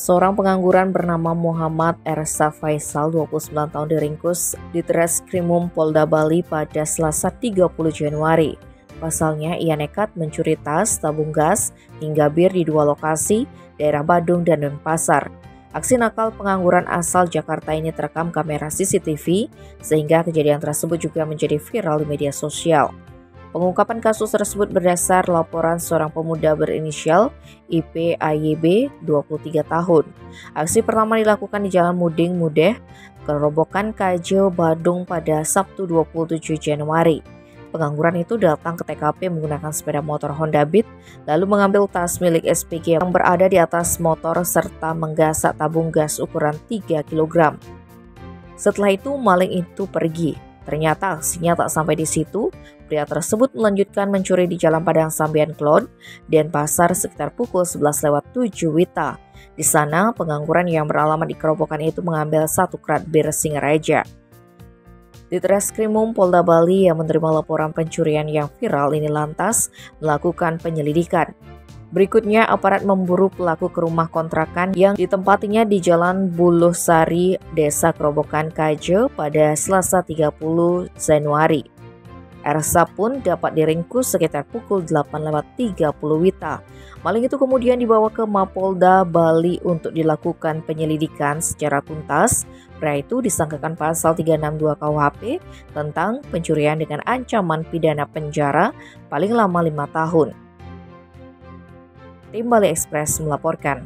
Seorang pengangguran bernama Muhammad Ersa Faisal, 29 tahun diringkus di Treskrimum Polda Bali pada Selasa 30 Januari. Pasalnya, ia nekat mencuri tas, tabung gas, hingga bir di dua lokasi, daerah Badung dan Denpasar. Aksi nakal pengangguran asal Jakarta ini terekam kamera CCTV, sehingga kejadian tersebut juga menjadi viral di media sosial. Pengungkapan kasus tersebut berdasar laporan seorang pemuda berinisial IPAYB 23 tahun. Aksi pertama dilakukan di Jalan Muding Mudeh, Kerobokan Kajo, Badung pada Sabtu 27 Januari. Pengangguran itu datang ke TKP menggunakan sepeda motor Honda Beat, lalu mengambil tas milik SPG yang berada di atas motor serta menggasak tabung gas ukuran 3 kg. Setelah itu maling itu pergi. Ternyata aksinya tak sampai di situ, pria tersebut melanjutkan mencuri di Jalan Padang Sambian Klon, Denpasar sekitar pukul 11:07 WITA. Di sana, pengangguran yang beralamat di Kerobokan itu mengambil 1 krat bir Singaraja. Di Treskrimum Polda Bali yang menerima laporan pencurian yang viral ini lantas melakukan penyelidikan. Berikutnya, aparat memburu pelaku ke rumah kontrakan yang ditempatinya di Jalan Buluh Sari, Desa Kerobokan Kajo pada Selasa 30 Januari. Ersa pun dapat diringkus sekitar pukul 8:30 WITA. Maling itu kemudian dibawa ke Mapolda Bali untuk dilakukan penyelidikan secara tuntas. Pria itu disangkakan pasal 362 KUHP tentang pencurian dengan ancaman pidana penjara paling lama 5 tahun. Tim Bali Express melaporkan.